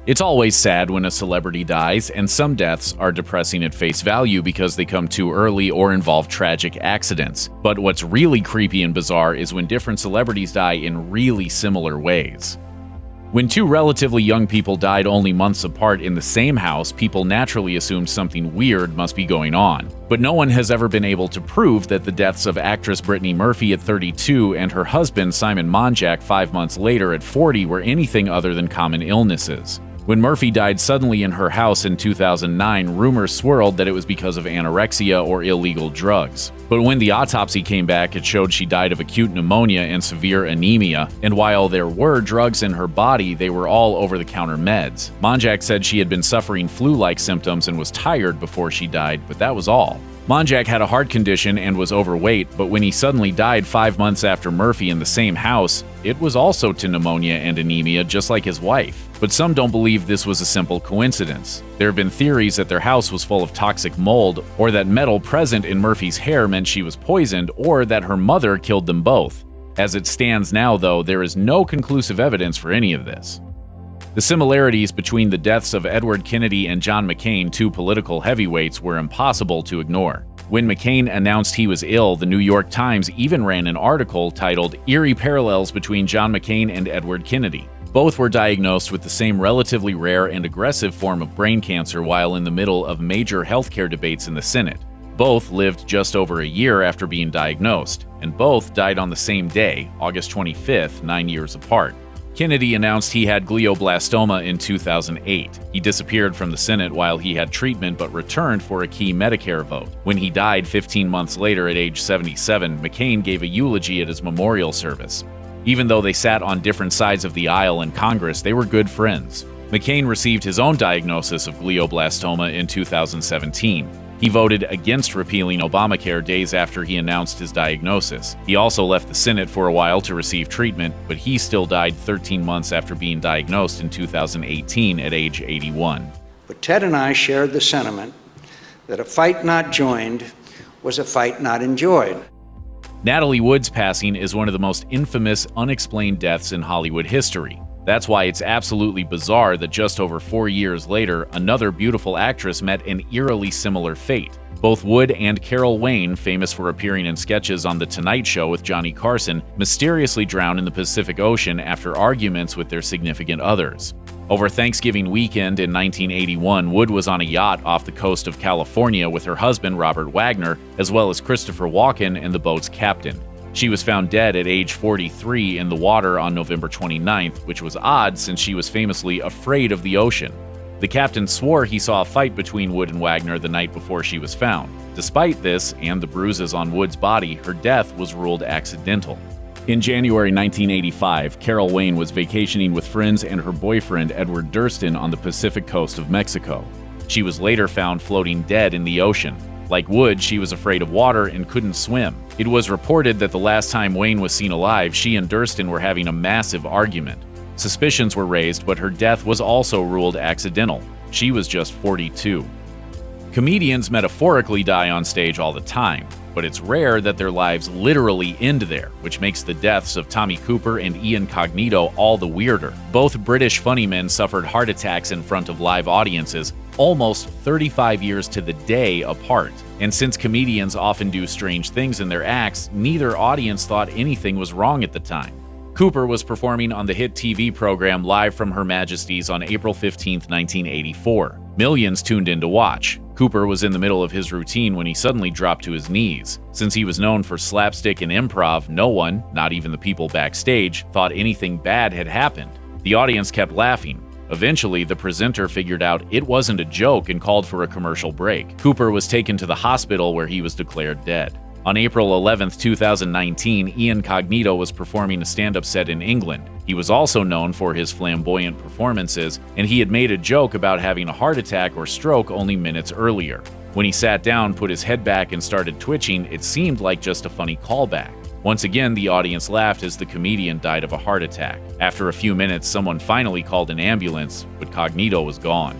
It's always sad when a celebrity dies, and some deaths are depressing at face value because they come too early or involve tragic accidents. But what's really creepy and bizarre is when different celebrities die in really similar ways. When two relatively young people died only months apart in the same house, people naturally assumed something weird must be going on. But no one has ever been able to prove that the deaths of actress Brittany Murphy at 32 and her husband Simon Monjack 5 months later at 40 were anything other than common illnesses. When Murphy died suddenly in her house in 2009, rumors swirled that it was because of anorexia or illegal drugs. But when the autopsy came back, it showed she died of acute pneumonia and severe anemia, and while there were drugs in her body, they were all over-the-counter meds. Monjack said she had been suffering flu-like symptoms and was tired before she died, but that was all. Monjack had a heart condition and was overweight, but when he suddenly died 5 months after Murphy in the same house, it was also to pneumonia and anemia just like his wife. But some don't believe this was a simple coincidence. There have been theories that their house was full of toxic mold, or that metal present in Murphy's hair meant she was poisoned, or that her mother killed them both. As it stands now, though, there is no conclusive evidence for any of this. The similarities between the deaths of Edward Kennedy and John McCain, two political heavyweights, were impossible to ignore. When McCain announced he was ill, the New York Times even ran an article titled "Eerie Parallels Between John McCain and Edward Kennedy." Both were diagnosed with the same relatively rare and aggressive form of brain cancer while in the middle of major healthcare debates in the Senate. Both lived just over a year after being diagnosed, and both died on the same day, August 25th, 9 years apart. Kennedy announced he had glioblastoma in 2008. He disappeared from the Senate while he had treatment but returned for a key Medicare vote. When he died 15 months later at age 77, McCain gave a eulogy at his memorial service. Even though they sat on different sides of the aisle in Congress, they were good friends. McCain received his own diagnosis of glioblastoma in 2017. He voted against repealing Obamacare days after he announced his diagnosis. He also left the Senate for a while to receive treatment, but he still died 13 months after being diagnosed in 2018 at age 81. But Ted and I shared the sentiment that a fight not joined was a fight not enjoyed. Natalie Wood's passing is one of the most infamous, unexplained deaths in Hollywood history. That's why it's absolutely bizarre that just over 4 years later, another beautiful actress met an eerily similar fate. Both Wood and Carol Wayne, famous for appearing in sketches on The Tonight Show with Johnny Carson, mysteriously drowned in the Pacific Ocean after arguments with their significant others. Over Thanksgiving weekend in 1981, Wood was on a yacht off the coast of California with her husband Robert Wagner, as well as Christopher Walken and the boat's captain. She was found dead at age 43 in the water on November 29th, which was odd since she was famously afraid of the ocean. The captain swore he saw a fight between Wood and Wagner the night before she was found. Despite this, and the bruises on Wood's body, her death was ruled accidental. In January 1985, Carol Wayne was vacationing with friends and her boyfriend Edward Durston on the Pacific coast of Mexico. She was later found floating dead in the ocean. Like Wood, she was afraid of water and couldn't swim. It was reported that the last time Wayne was seen alive, she and Durston were having a massive argument. Suspicions were raised, but her death was also ruled accidental. She was just 42. Comedians metaphorically die on stage all the time, but it's rare that their lives literally end there, which makes the deaths of Tommy Cooper and Ian Cognito all the weirder. Both British funny men suffered heart attacks in front of live audiences, almost 35 years to the day apart. And since comedians often do strange things in their acts, neither audience thought anything was wrong at the time. Cooper was performing on the hit TV program Live from Her Majesty's on April 15, 1984. Millions tuned in to watch. Cooper was in the middle of his routine when he suddenly dropped to his knees. Since he was known for slapstick and improv, no one, not even the people backstage, thought anything bad had happened. The audience kept laughing. Eventually, the presenter figured out it wasn't a joke and called for a commercial break. Cooper was taken to the hospital where he was declared dead. On April 11, 2019, Ian Cognito was performing a stand-up set in England. He was also known for his flamboyant performances, and he had made a joke about having a heart attack or stroke only minutes earlier. When he sat down, put his head back, and started twitching, it seemed like just a funny callback. Once again, the audience laughed as the comedian died of a heart attack. After a few minutes, someone finally called an ambulance, but Cognito was gone.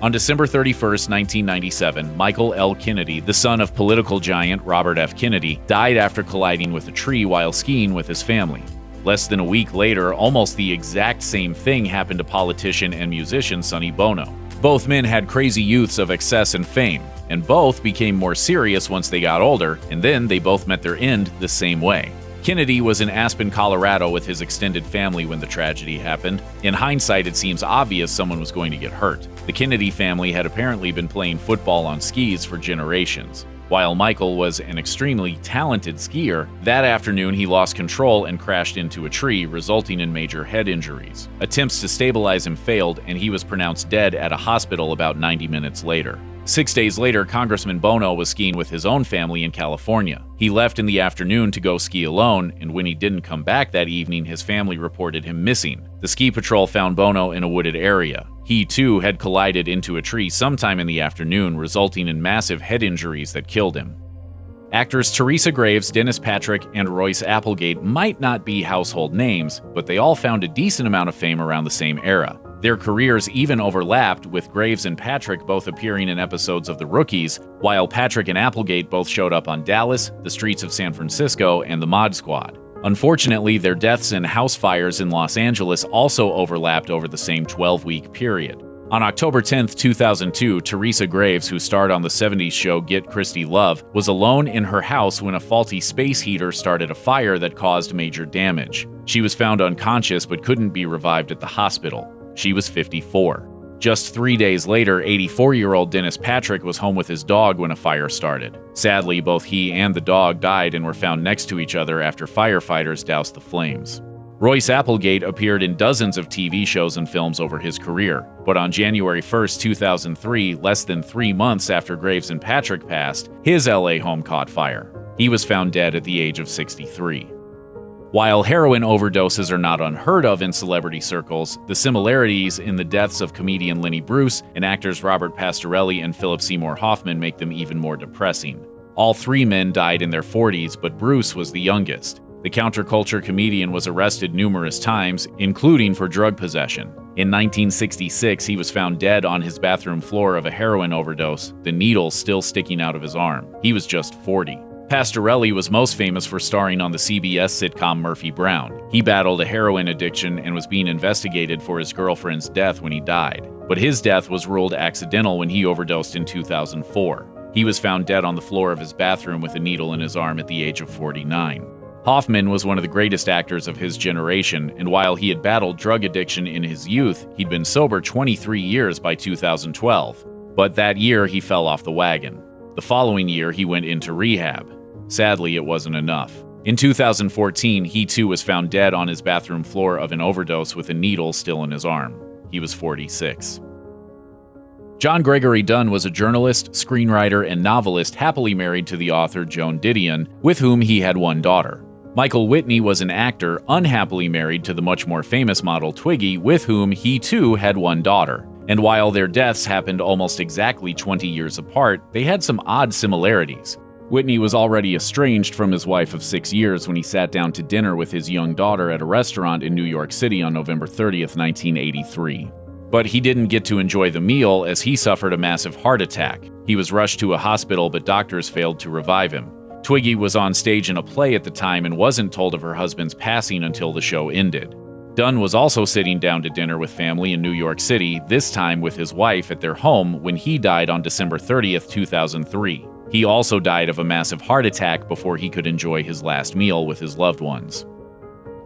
On December 31, 1997, Michael L. Kennedy, the son of political giant Robert F. Kennedy, died after colliding with a tree while skiing with his family. Less than a week later, almost the exact same thing happened to politician and musician Sonny Bono. Both men had crazy youths of excess and fame, and both became more serious once they got older, and then they both met their end the same way. Kennedy was in Aspen, Colorado with his extended family when the tragedy happened. In hindsight, it seems obvious someone was going to get hurt. The Kennedy family had apparently been playing football on skis for generations. While Michael was an extremely talented skier, that afternoon he lost control and crashed into a tree, resulting in major head injuries. Attempts to stabilize him failed, and he was pronounced dead at a hospital about 90 minutes later. 6 days later, Congressman Bono was skiing with his own family in California. He left in the afternoon to go ski alone, and when he didn't come back that evening, his family reported him missing. The ski patrol found Bono in a wooded area. He, too, had collided into a tree sometime in the afternoon, resulting in massive head injuries that killed him. Actors Teresa Graves, Dennis Patrick, and Royce Applegate might not be household names, but they all found a decent amount of fame around the same era. Their careers even overlapped, with Graves and Patrick both appearing in episodes of The Rookies, while Patrick and Applegate both showed up on Dallas, The Streets of San Francisco, and The Mod Squad. Unfortunately, their deaths and house fires in Los Angeles also overlapped over the same 12-week period. On October 10, 2002, Teresa Graves, who starred on the 70s show Get Christy Love, was alone in her house when a faulty space heater started a fire that caused major damage. She was found unconscious but couldn't be revived at the hospital. She was 54. Just 3 days later, 84-year-old Dennis Patrick was home with his dog when a fire started. Sadly, both he and the dog died and were found next to each other after firefighters doused the flames. Royce Applegate appeared in dozens of TV shows and films over his career, but on January 1, 2003, less than 3 months after Graves and Patrick passed, his LA home caught fire. He was found dead at the age of 63. While heroin overdoses are not unheard of in celebrity circles, the similarities in the deaths of comedian Lenny Bruce and actors Robert Pastorelli and Philip Seymour Hoffman make them even more depressing. All three men died in their 40s, but Bruce was the youngest. The counterculture comedian was arrested numerous times, including for drug possession. In 1966, he was found dead on his bathroom floor of a heroin overdose, the needle still sticking out of his arm. He was just 40. Pastorelli was most famous for starring on the CBS sitcom Murphy Brown. He battled a heroin addiction and was being investigated for his girlfriend's death when he died. But his death was ruled accidental when he overdosed in 2004. He was found dead on the floor of his bathroom with a needle in his arm at the age of 49. Hoffman was one of the greatest actors of his generation, and while he had battled drug addiction in his youth, he'd been sober 23 years by 2012. But that year, he fell off the wagon. The following year, he went into rehab. Sadly, it wasn't enough. In 2014, he too was found dead on his bathroom floor of an overdose with a needle still in his arm. He was 46. John Gregory Dunne was a journalist, screenwriter, and novelist happily married to the author Joan Didion, with whom he had one daughter. Michael Witney was an actor unhappily married to the much more famous model Twiggy, with whom he too had one daughter. And while their deaths happened almost exactly 20 years apart, they had some odd similarities. Witney was already estranged from his wife of 6 years when he sat down to dinner with his young daughter at a restaurant in New York City on November 30th, 1983. But he didn't get to enjoy the meal as he suffered a massive heart attack. He was rushed to a hospital, but doctors failed to revive him. Twiggy was on stage in a play at the time and wasn't told of her husband's passing until the show ended. Dunne was also sitting down to dinner with family in New York City, this time with his wife at their home when he died on December 30th, 2003. He also died of a massive heart attack before he could enjoy his last meal with his loved ones.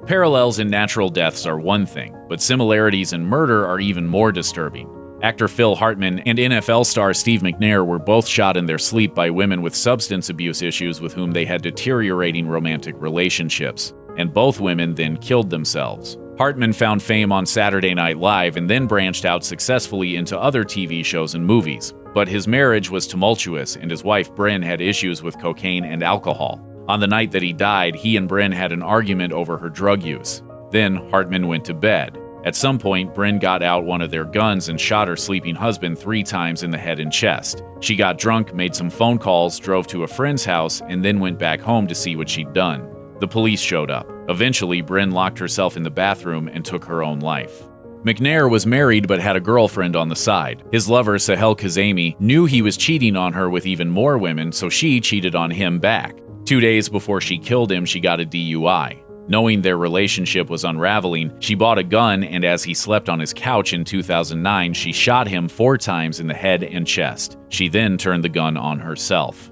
Parallels in natural deaths are one thing, but similarities in murder are even more disturbing. Actor Phil Hartman and NFL star Steve McNair were both shot in their sleep by women with substance abuse issues with whom they had deteriorating romantic relationships, and both women then killed themselves. Hartman found fame on Saturday Night Live and then branched out successfully into other TV shows and movies. But his marriage was tumultuous, and his wife Bryn had issues with cocaine and alcohol. On the night that he died, he and Bryn had an argument over her drug use. Then Hartman went to bed. At some point, Bryn got out one of their guns and shot her sleeping husband 3 times in the head and chest. She got drunk, made some phone calls, drove to a friend's house, and then went back home to see what she'd done. The police showed up. Eventually, Bryn locked herself in the bathroom and took her own life. McNair was married but had a girlfriend on the side. His lover, Sahel Kazemi, knew he was cheating on her with even more women, so she cheated on him back. 2 days before she killed him, she got a DUI. Knowing their relationship was unraveling, she bought a gun, and as he slept on his couch in 2009, she shot him 4 times in the head and chest. She then turned the gun on herself.